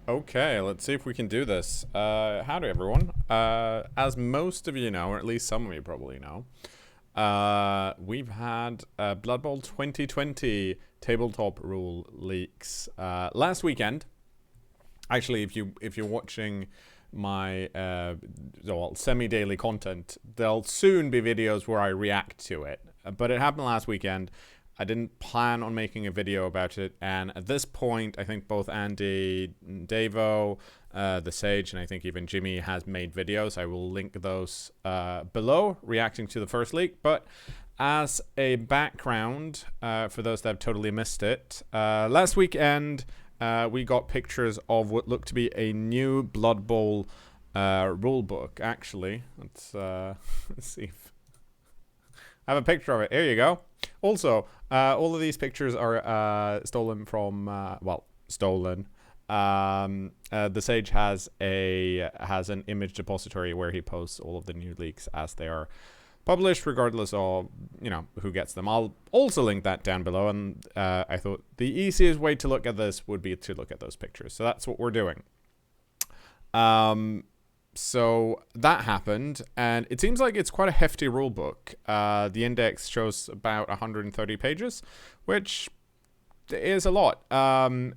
Okay, let's see if we can do this. Howdy, everyone. As most of you know, or at least some of you probably know, we've had Blood Bowl 2020 tabletop rule leaks last weekend. Actually, if you're watching my semi-daily content, there'll soon be videos where I react to it. But it happened last weekend. I didn't plan on making a video about it, and at this point, I think both Andy, Davo, the Sage, and I think even Jimmy has made videos. I will link those below, reacting to the first leak. But as a background, for those that have totally missed it, last weekend we got pictures of what looked to be a new Blood Bowl rulebook. Actually, let's see if I have a picture of it. Here you go. Also, all of these pictures are stolen from, stolen. The Sage has an image depository where he posts all of the new leaks as they are published, regardless of, who gets them. I'll also link that down below, and I thought the easiest way to look at this would be to look at those pictures. So that's what we're doing. So that happened, and it seems like it's quite a hefty rule book. The index shows about 130 pages, which is a lot. And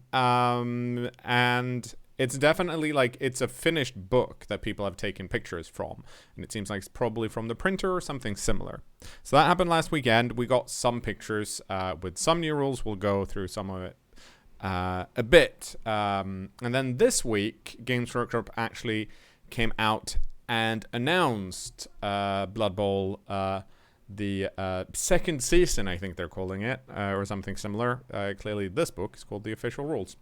it's definitely it's a finished book that people have taken pictures from, and it seems like it's probably from the printer or something similar. So that happened last weekend. We got some pictures with some new rules. We'll go through some of it a bit. And then this week, Games Workshop actually came out and announced Blood Bowl, the second season, I think they're calling it, or something similar. Clearly, this book is called The Official Rules.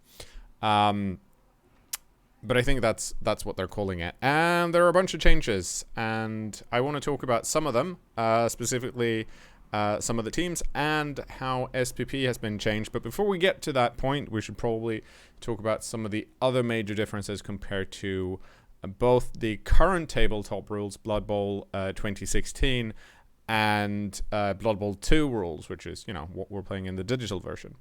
But I think that's what they're calling it. And there are a bunch of changes, and I want to talk about some of them, specifically some of the teams and how SPP has been changed. But before we get to that point, we should probably talk about some of the other major differences compared to both the current tabletop rules, Blood Bowl 2016, and Blood Bowl 2 rules, which is, what we're playing in the digital version.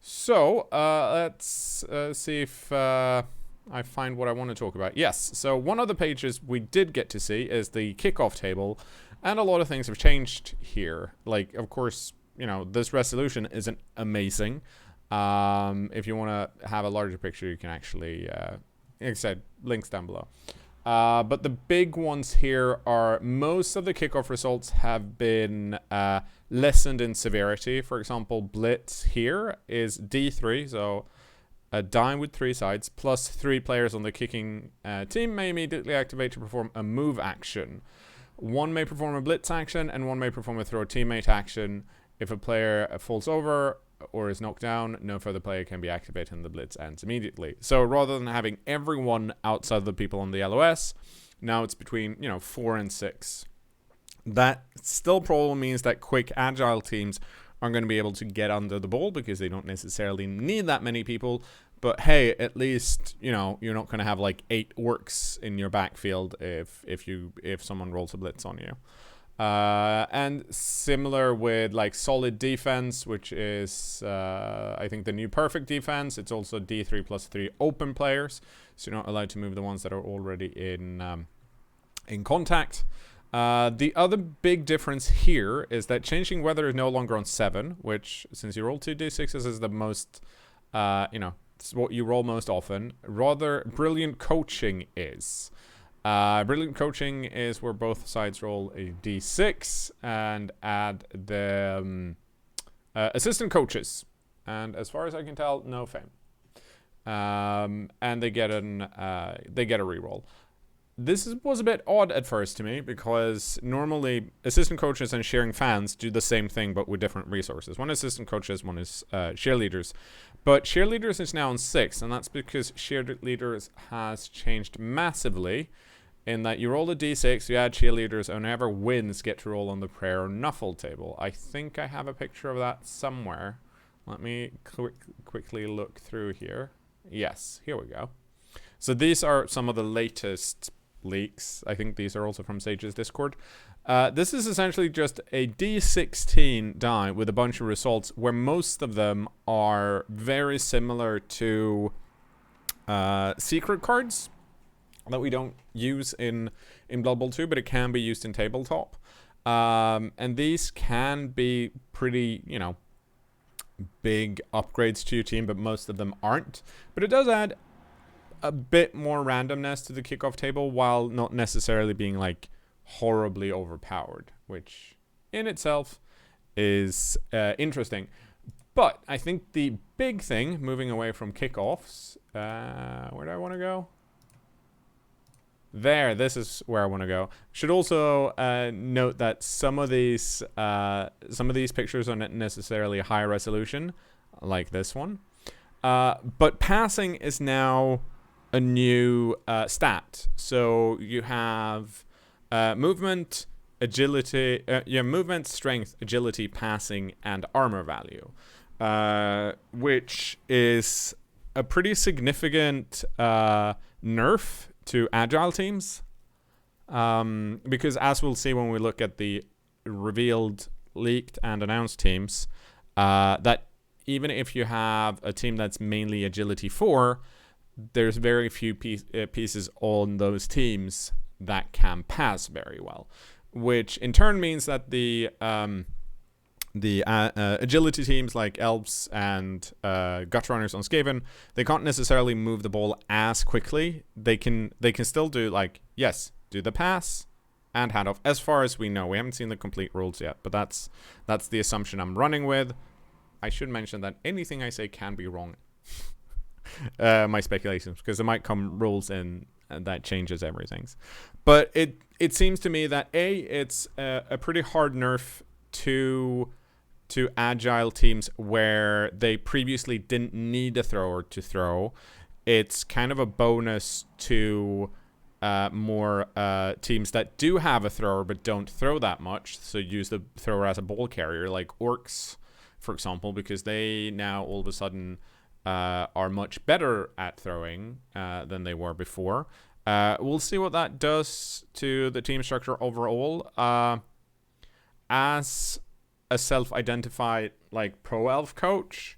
So let's see if I find what I want to talk about. Yes, so one of the pages we did get to see is the kickoff table, and a lot of things have changed here. Of course, this resolution isn't amazing. If you want to have a larger picture, you can actually... like I said, links down below. But the big ones here are most of the kickoff results have been lessened in severity. For example, Blitz here is D3, so a die with 3 sides, plus 3 players on the kicking team may immediately activate to perform a move action. One may perform a Blitz action, and one may perform a throw a teammate action. If a player falls over or is knocked down, no further player can be activated and the blitz ends immediately. So rather than having everyone outside of the people on the LOS, now it's between 4 and 6. That still probably means that quick agile teams aren't going to be able to get under the ball because they don't necessarily need that many people. But hey, at least you're not going to have 8 orcs in your backfield if someone rolls a blitz on you. And similar with solid defense, which is I think the new perfect defense. It's also D3 plus 3 open players, so you're not allowed to move the ones that are already in contact. The other big difference here is that changing weather is no longer on 7, which since you roll 2 D6s is the most it's what you roll most often. Rather, brilliant coaching is. Brilliant coaching is where both sides roll a d6 and add the assistant coaches. And as far as I can tell, no fame. And they get a reroll. This was a bit odd at first to me because normally assistant coaches and cheering fans do the same thing but with different resources. One is assistant coaches, one is cheerleaders. But cheerleaders is now on 6, and that's because cheerleaders has changed massively in that you roll a d6, you add cheerleaders, and whoever wins get to roll on the prayer or nuffle table. I think I have a picture of that somewhere. Let me quickly look through here. Yes, here we go. So these are some of the latest leaks. I think these are also from Sage's Discord. This is essentially just a D16 die with a bunch of results where most of them are very similar to secret cards that we don't use in Blood Bowl 2, but it can be used in tabletop. And these can be pretty, big upgrades to your team, but most of them aren't. But it does add a bit more randomness to the kickoff table while not necessarily being like horribly overpowered, which in itself is interesting. But I think the big thing, moving away from kickoffs, where do I want to go? There, this is where I want to go. Should also note that some of these pictures are not necessarily high resolution, like this one. But passing is now a new stat. So you have movement, agility, movement, strength, agility, passing, and armor value, which is a pretty significant nerf to agile teams, because as we'll see when we look at the revealed, leaked, and announced teams, that even if you have a team that's mainly agility 4, there's very few pieces on those teams that can pass very well, which in turn means that the agility teams like elves and gut runners on Skaven, they can't necessarily move the ball as quickly. They can still do do the pass and handoff. As far as we know, we haven't seen the complete rules yet, but that's the assumption I'm running with. I should mention that anything I say can be wrong. My speculations, because there might come rules in and that changes everything. But it seems to me that it's a pretty hard nerf to agile teams where they previously didn't need a thrower to throw. It's kind of a bonus to more teams that do have a thrower but don't throw that much, so use the thrower as a ball carrier, like Orcs, for example, because they now all of a sudden are much better at throwing than they were before. We'll see what that does to the team structure overall. As a self-identified pro elf coach,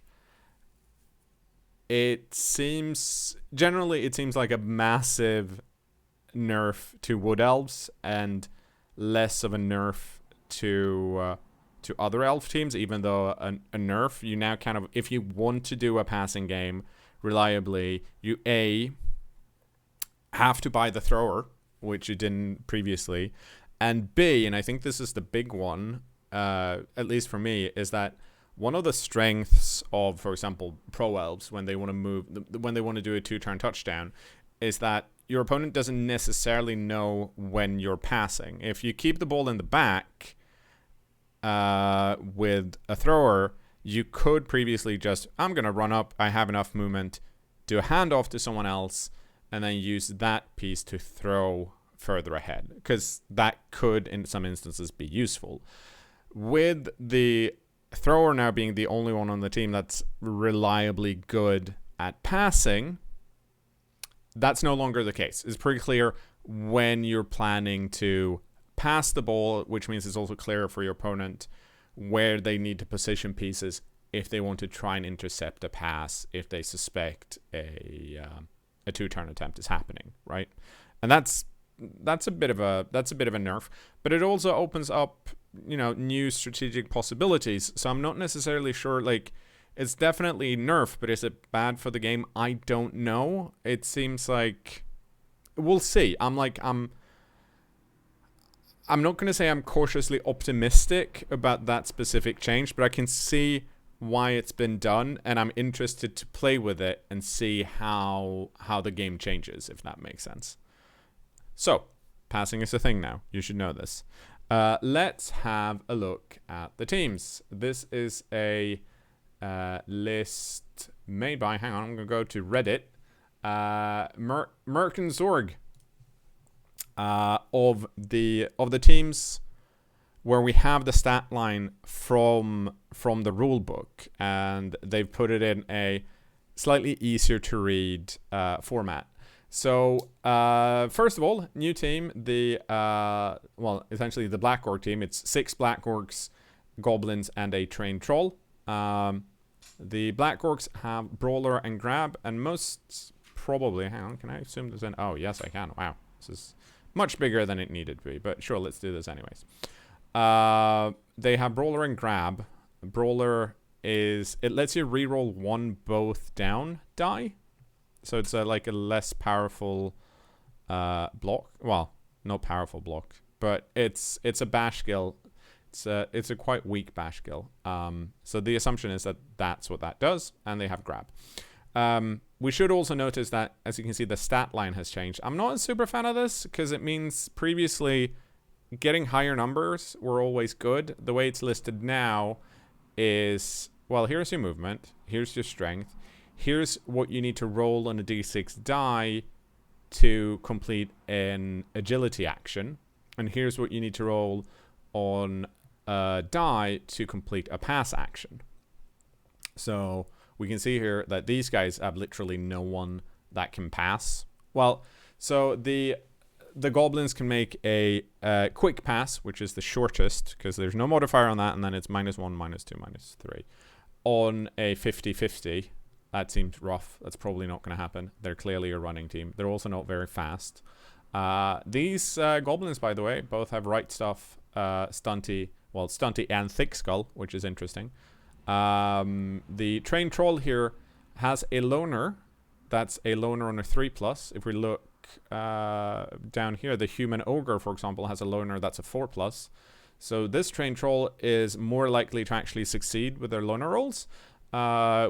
it seems like a massive nerf to wood elves and less of a nerf to other elf teams, even though a nerf, you now kind of, if you want to do a passing game reliably, you have to buy the thrower, which you didn't previously, and B, and I think this is the big one, at least for me, is that one of the strengths of, for example, pro elves when they want to do a 2-turn touchdown, is that your opponent doesn't necessarily know when you're passing. If you keep the ball in the back with a thrower, you could previously just, I'm going to run up, I have enough movement, do a handoff to someone else, and then use that piece to throw further ahead, because that could, in some instances, be useful. With the thrower now being the only one on the team that's reliably good at passing, that's no longer the case. It's pretty clear when you're planning to pass the ball, which means it's also clear for your opponent where they need to position pieces if they want to try and intercept a pass, if they suspect a 2-turn attempt is happening, right? And that's a bit of a nerf, but it also opens up, new strategic possibilities. So I'm not necessarily sure, it's definitely nerf, but is it bad for the game? I don't know. It seems like we'll see. I'm not going to say I'm cautiously optimistic about that specific change, but I can see why it's been done, and I'm interested to play with it and see how the game changes, if that makes sense. So, passing is a thing now. You should know this. Let's have a look at the teams. This is a list made by, hang on, I'm going to go to Reddit, Merc and Zorg, of the teams where we have the stat line from the rule book, and they've put it in a slightly easier to read format. So first of all, new team, essentially the Black Orc team. It's 6 Black Orcs, Goblins, and a trained troll. The Black Orcs have Brawler and Grab, and most probably... Hang on, can I assume there's an... Oh, yes, I can. Wow. This is much bigger than it needed to be. But sure, let's do this anyways. They have Brawler and Grab. Brawler is... It lets you reroll one both down die. So it's like a less powerful block. Well, not powerful block. But it's a bash skill. It's a quite weak bash skill. So the assumption is that that's what that does, and they have Grab. We should also notice that, as you can see, the stat line has changed. I'm not a super fan of this, because it means previously getting higher numbers were always good. The way it's listed now is, well, here's your movement, here's your strength, here's what you need to roll on a d6 die to complete an agility action, and here's what you need to roll on a die to complete a pass action. So we can see here that these guys have literally no one that can pass. Well, so the goblins can make a quick pass, which is the shortest, because there's no modifier on that, and then it's -1, -2, -3. On a 50-50, that seems rough. That's probably not going to happen. They're clearly a running team. They're also not very fast. These goblins, by the way, both have right stuff, stunty and thick skull, which is interesting. The trained troll here has a loner. That's a loner on a 3+. If we look down here, the human ogre, for example, has a loner that's a 4+. So this trained troll is more likely to actually succeed with their loner rolls,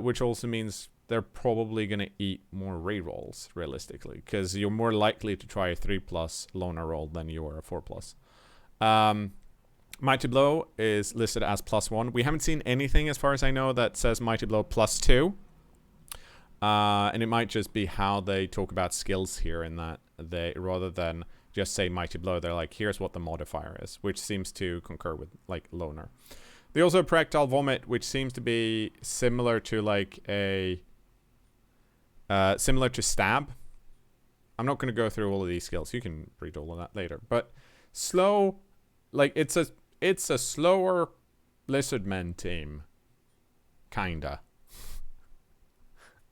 which also means they're probably going to eat more rerolls, realistically, because you're more likely to try a 3+ loner roll than you are a 4+. Mighty Blow is listed as +1. We haven't seen anything, as far as I know, that says Mighty Blow +2. And it might just be how they talk about skills here, in that they, rather than just say Mighty Blow, they're like, here's what the modifier is, which seems to concur with, like, Loner. They also have Projectile Vomit, which seems to be similar to, like, similar to Stab. I'm not going to go through all of these skills. You can read all of that later. But slow, like, it's a slower Lizardmen team, kinda,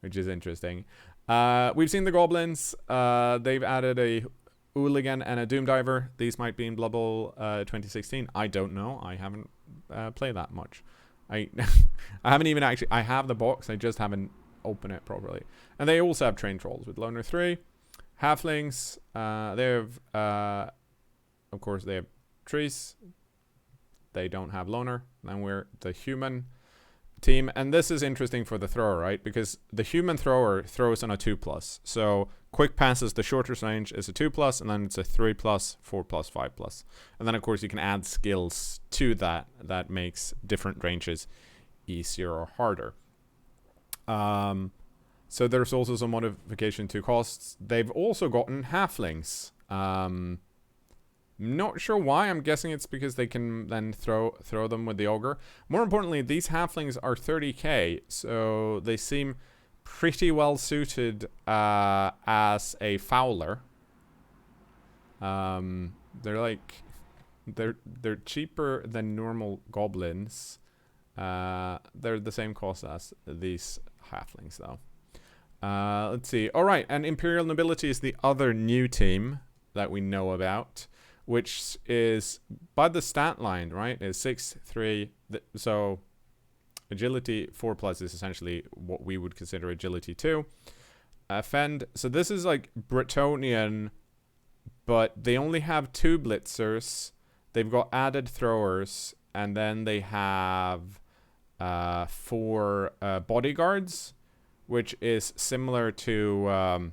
which is interesting. We've seen the goblins. They've added a Hooligan and a Doomdiver. These might be in Blood Bowl 2016. I don't know. I haven't played that much. I haven't even actually... I have the box. I just haven't opened it properly. And they also have trained trolls with Loner 3. Halflings. They have... of course, they have trees. They don't have Loner. Then we're the human team. And this is interesting for the thrower, right? Because the human thrower throws on a 2+. So quick passes, the shortest range is a 2+, and then it's a 3+, 4+, 5+. And then, of course, you can add skills to that. That makes different ranges easier or harder. So there's also some modification to costs. They've also gotten halflings. Not sure why. I'm guessing it's because they can then throw them with the ogre. More importantly, these halflings are 30k, so they seem pretty well suited as a fowler. They're like they're cheaper than normal goblins. They're the same cost as these halflings, though. Let's see. All right, and Imperial Nobility is the other new team that we know about, which is, by the stat line, right, is 6-3. So agility 4+ is essentially what we would consider agility 2. Fend. So this is like Bretonnian, but they only have 2 blitzers. They've got added throwers, and then they have 4 bodyguards, which is similar to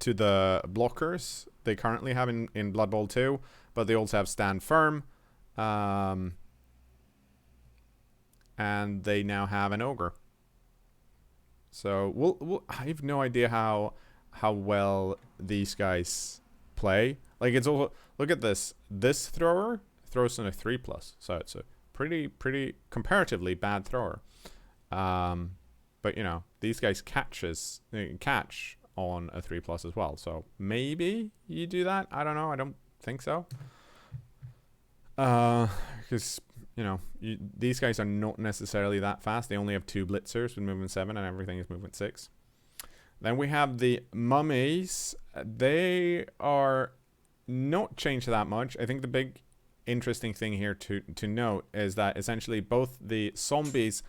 the blockers they currently have in Blood Bowl 2, but they also have Stand Firm, and they now have an ogre. So I have no idea how well these guys play. Like, it's also, look at this. This thrower throws in a 3+, so it's a pretty comparatively bad thrower. But you know, these guys catch on a 3+ as well. So maybe you do that. I don't know. I don't think so. Because, you know, these guys are not necessarily that fast. They only have 2 blitzers with movement 7, and everything is movement 6. Then we have the mummies. They are not changed that much. I think the big interesting thing here to note is that essentially both the zombies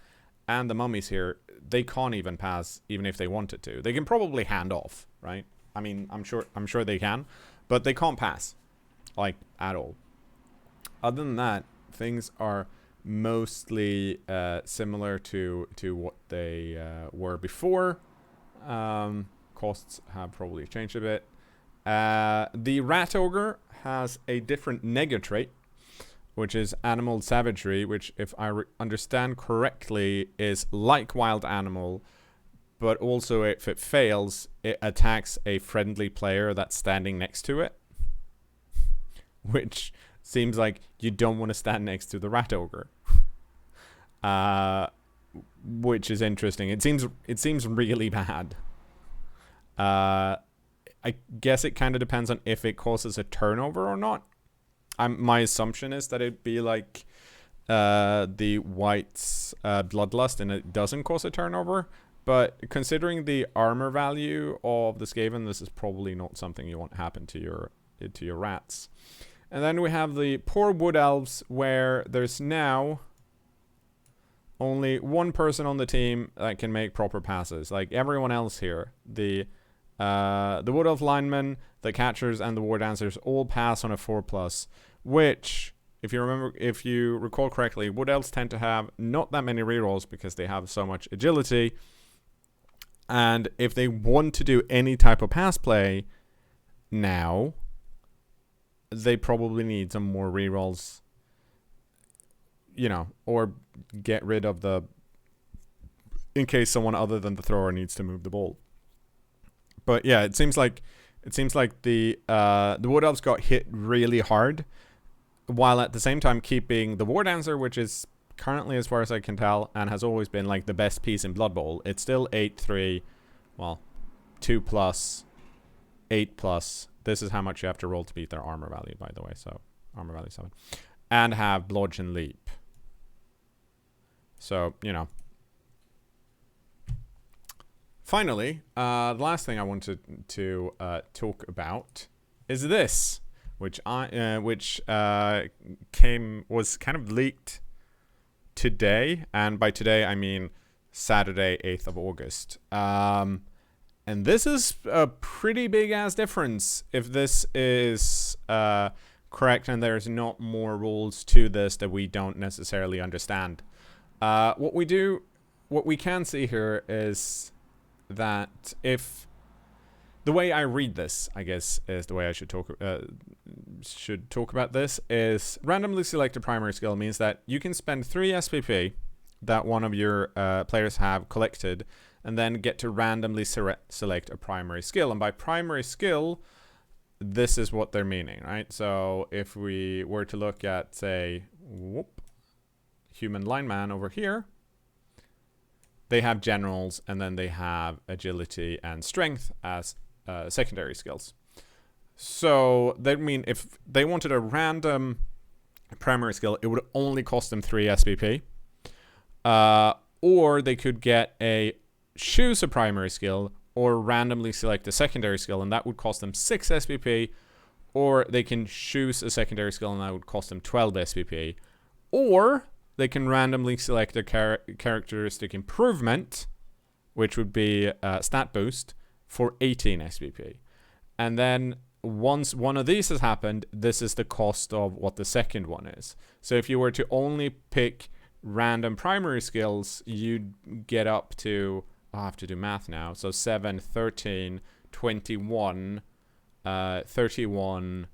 and the mummies here, they can't even pass even if they wanted to. They can probably hand off, right? I mean, I'm sure they can, but they can't pass, like, at all. Other than that, things are mostly similar to what they were before. Costs have probably changed a bit. The rat ogre has a different nega trait, which is animal savagery, which, if I understand correctly, is like wild animal, but also if it fails, it attacks a friendly player that's standing next to it. Which seems like you don't want to stand next to the rat ogre. Which is interesting. It seems really bad. I guess it kind of depends on if it causes a turnover or not. My assumption is that it'd be like the White's Bloodlust, and it doesn't cause a turnover. But considering the armor value of the Skaven, this is probably not something you want to happen to your rats. And then we have the poor wood elves, where there's now only one person on the team that can make proper passes. Like everyone else here, the wood elf linemen, the catchers, and the war dancers all pass on a 4+, which, if you recall correctly, wood elves tend to have not that many rerolls because they have so much agility. And if they want to do any type of pass play now, they probably need some more rerolls, or get rid of in case someone other than the thrower needs to move the ball. But yeah, it seems like the wood elves got hit really hard, while at the same time keeping the war dancer, which is currently, as far as I can tell, and has always been like the best piece in Blood Bowl. It's still 8/3, well, 2+, 8+. This is how much you have to roll to beat their armor value, by the way. So armor value 7, and have bludgeon leap. So Finally, the last thing I wanted to talk about is this, which was kind of leaked today, and by today I mean Saturday, 8th of August. And this is a pretty big ass difference if this is correct, and there's not more rules to this that we don't necessarily understand. What we can see here is that if the way I read this, I guess, is the way I should talk about this, is randomly select a primary skill means that you can spend 3 SPP that one of your players have collected, and then get to randomly select a primary skill. And by primary skill, this is what they're meaning, right? So if we were to look at, say, human lineman over here, they have generals, and then they have agility and strength as secondary skills. So that mean if they wanted a random primary skill, it would only cost them 3 SPP. Or they could choose a primary skill or randomly select a secondary skill, and that would cost them 6 SPP. Or they can choose a secondary skill, and that would cost them 12 SPP. Or they can randomly select a characteristic improvement, which would be a stat boost, for 18 SPP. And then once one of these has happened, this is the cost of what the second one is. So if you were to only pick random primary skills, you'd get up to, I'll have to do math now, so 7, 13, 21, 31,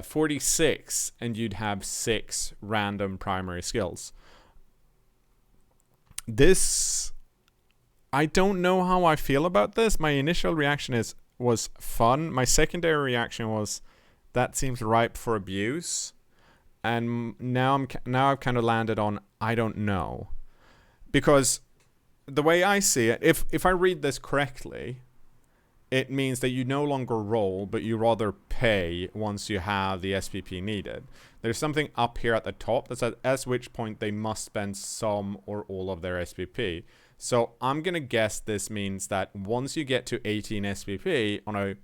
46, and you'd have 6 random primary skills. This, I don't know how I feel about this. My initial reaction was fun. My secondary reaction was, that seems ripe for abuse. And now I've kind of landed on, I don't know. Because the way I see it, if I read this correctly, it means that you no longer roll, but you rather pay once you have the SPP needed. There's something up here at the top that says at which point they must spend some or all of their SPP. So I'm going to guess this means that once you get to 18 SPP on a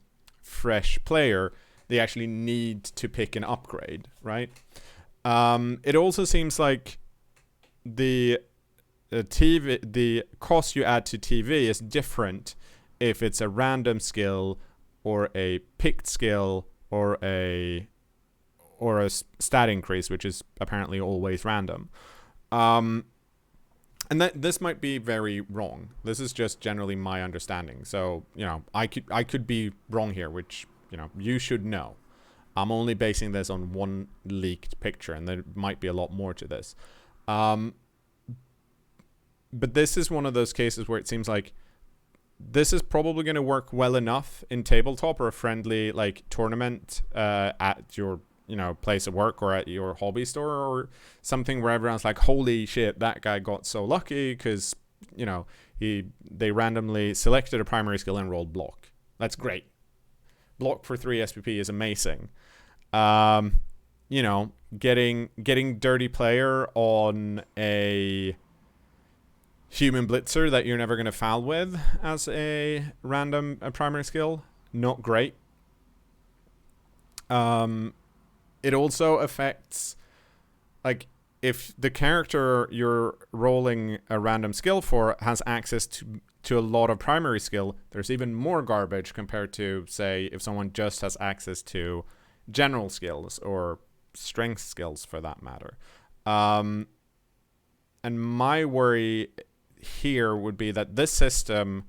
fresh player, they actually need to pick an upgrade, right? It also seems like the cost you add to TV is different if it's a random skill or a picked skill or a stat increase, which is apparently always random. And that this might be very wrong. This is just generally my understanding. So, I could be wrong here, which, you should know. I'm only basing this on one leaked picture, and there might be a lot more to this. But this is one of those cases where it seems like this is probably going to work well enough in tabletop or a friendly tournament at your place of work or at your hobby store or something where everyone's like, holy shit, that guy got so lucky because they randomly selected a primary skill and rolled block. That's great. Block for 3 SPP is amazing. Getting dirty player on a human blitzer that you're never going to foul with as a primary skill, not great. It also affects, if the character you're rolling a random skill for has access to a lot of primary skill, there's even more garbage compared to, say, if someone just has access to general skills or strength skills for that matter. And my worry here would be that this system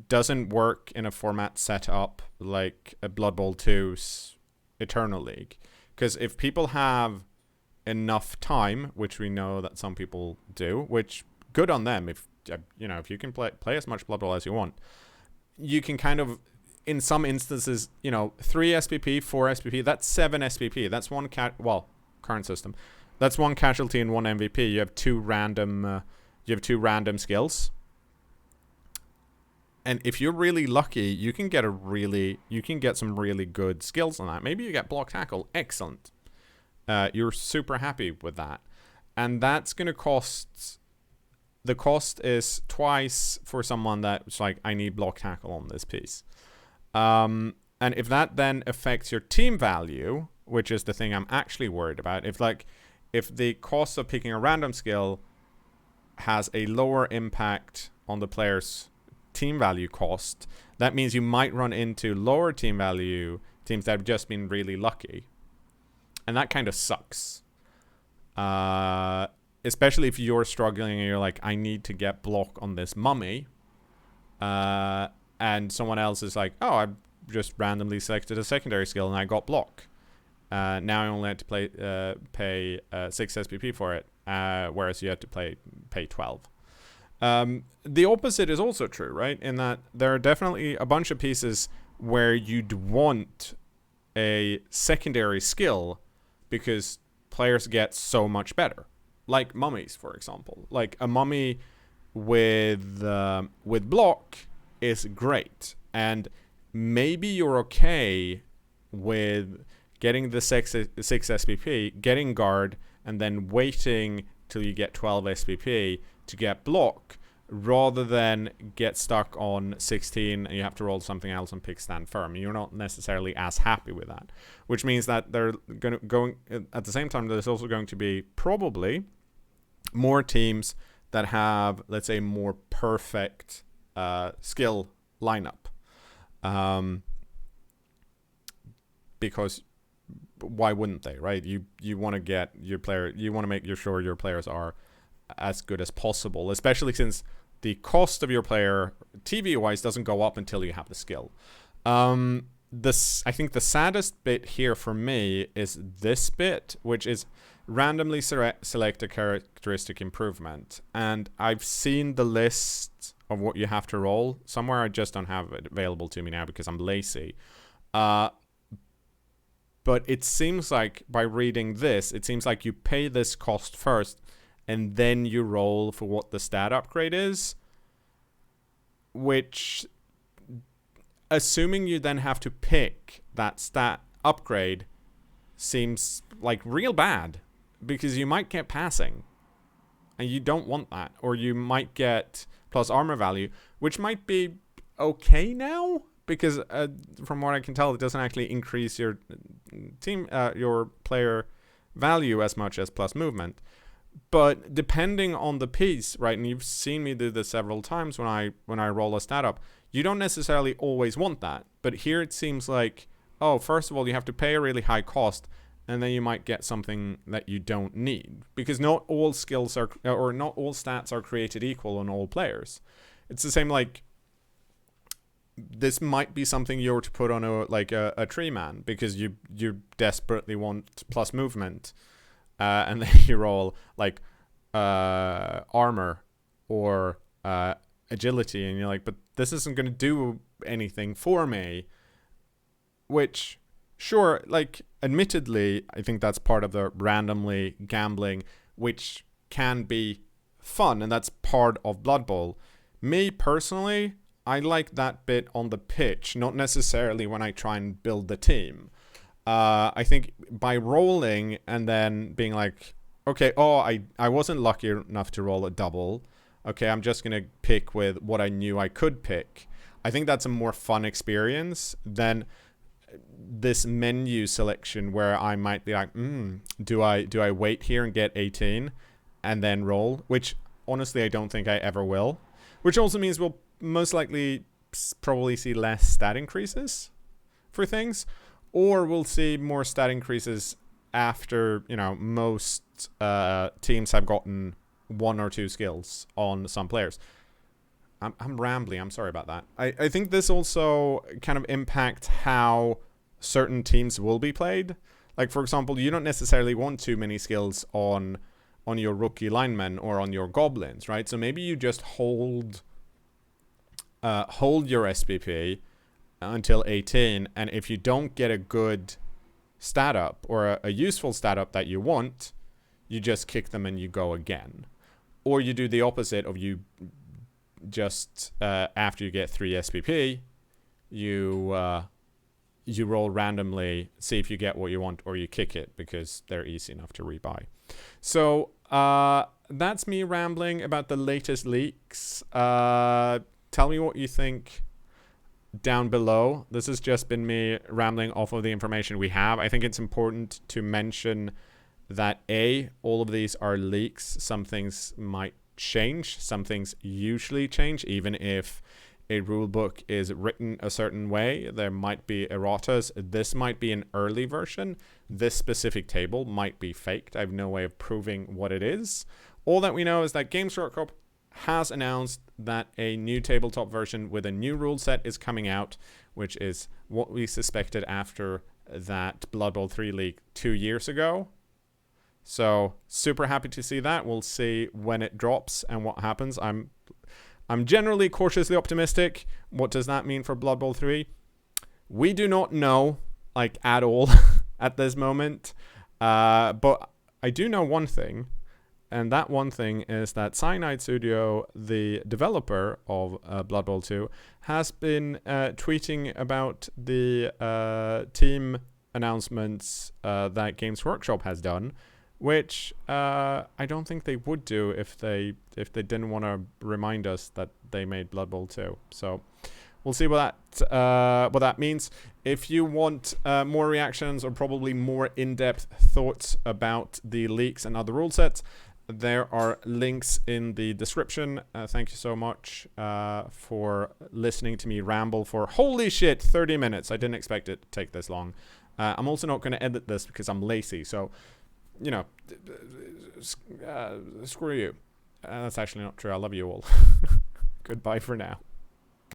doesn't work in a format set up like a Blood Bowl 2's Eternal League. Because if people have enough time, which we know that some people do, which good on them, if you can play as much Blood Bowl as you want, you can kind of, in some instances, 3 SPP, 4 SPP, that's 7 SPP. That's one current system. That's one casualty and one MVP. You have two random skills. And if you're really lucky, you can get some really good skills on that. Maybe you get block tackle. Excellent. You're super happy with that. And that's going to cost... The cost is twice for someone that's like, I need block tackle on this piece. And if that then affects your team value, which is the thing I'm actually worried about, if the cost of picking a random skill has a lower impact on the player's team value cost, that means you might run into lower team value teams that have just been really lucky. And that kind of sucks. Especially if you're struggling and you're like, I need to get block on this mummy. And someone else is like, oh, I just randomly selected a secondary skill and I got block. Now I only had to pay 6 SPP for it, whereas you had to pay 12. The opposite is also true, right? In that there are definitely a bunch of pieces where you'd want a secondary skill because players get so much better. Like mummies, for example. Like a mummy with block is great. And maybe you're okay with getting the 6 SPP, getting guard, and then waiting till you get 12 SPP to get block, rather than get stuck on 16 and you have to roll something else and pick stand firm. You're not necessarily as happy with that, which means that they're going at the same time. There's also going to be probably more teams that have, let's say, more perfect skill lineup, because why wouldn't they, right? You want to get your player, you want to make sure your players are as good as possible, especially since the cost of your player TV wise doesn't go up until you have the skill. I think the saddest bit here for me is this bit, which is randomly select a characteristic improvement. And I've seen the list of what you have to roll somewhere. I just don't have it available to me now because I'm lazy. But it seems like, by reading this, it seems like you pay this cost first and then you roll for what the stat upgrade is, which, assuming you then have to pick that stat upgrade, seems like real bad, because you might get passing. and you don't want that. Or you might get plus armor value, which might be okay now, because from what I can tell, it doesn't actually increase your your player value as much as plus movement. But depending on the piece, right, and you've seen me do this several times when I roll a stat up, you don't necessarily always want that. But here it seems like, oh, first of all, you have to pay a really high cost, and then you might get something that you don't need, because not all skills are, or not all stats are created equal on all players. It's the same, like, this might be something you're to put on a tree man, because you desperately want plus movement. And then you roll like armor or agility, and you're like, but this isn't going to do anything for me. Which, sure, like, admittedly, I think that's part of the randomly gambling, which can be fun, and that's part of Blood Bowl. Me, personally, I like that bit on the pitch, not necessarily when I try and build the team. I think by rolling and then being like, okay, I wasn't lucky enough to roll a double. Okay, I'm just going to pick with what I knew I could pick. I think that's a more fun experience than this menu selection where I might be like, do I wait here and get 18 and then roll? Which, honestly, I don't think I ever will. Which also means we'll most likely probably see less stat increases for things. Or we'll see more stat increases after, most teams have gotten 1 or 2 skills on some players. I'm rambling. I'm sorry about that. I think this also kind of impacts how certain teams will be played. Like, for example, you don't necessarily want too many skills on your rookie linemen or on your goblins, right? So maybe you just hold your SPP until 18, and if you don't get a good stat up or a useful stat up that you want, you just kick them and you go again. Or you do the opposite of you just after you get 3 SPP, you roll randomly, see if you get what you want, or you kick it because they're easy enough to rebuy. So that's me rambling about the latest leaks. Tell me what you think down below. This has just been me rambling off of the information we have. I think it's important to mention that all of these are leaks. Some things might change. Some things usually change, even if a rule book is written a certain way. There might be erratas. This might be an early version. This specific table might be faked. I have no way of proving what it is. All that we know is that Games Workshop has announced that a new tabletop version with a new rule set is coming out, which is what we suspected after that Blood Bowl 3 leak 2 years ago. So super happy to see that. We'll see when it drops and what happens. I'm generally cautiously optimistic. What does that mean for Blood Bowl 3? We do not know, like, at all at this moment. But I do know one thing. And that one thing is that Cyanide Studio, the developer of Blood Bowl 2, has been tweeting about the team announcements that Games Workshop has done, which I don't think they would do if they didn't want to remind us that they made Blood Bowl 2. So we'll see what that means. If you want more reactions or probably more in-depth thoughts about the leaks and other rule sets, there are links in the description. Thank you so much for listening to me ramble for, holy shit, 30 minutes. I didn't expect it to take this long. I'm also not going to edit this because I'm lazy. So, screw you. That's actually not true. I love you all. Goodbye for now.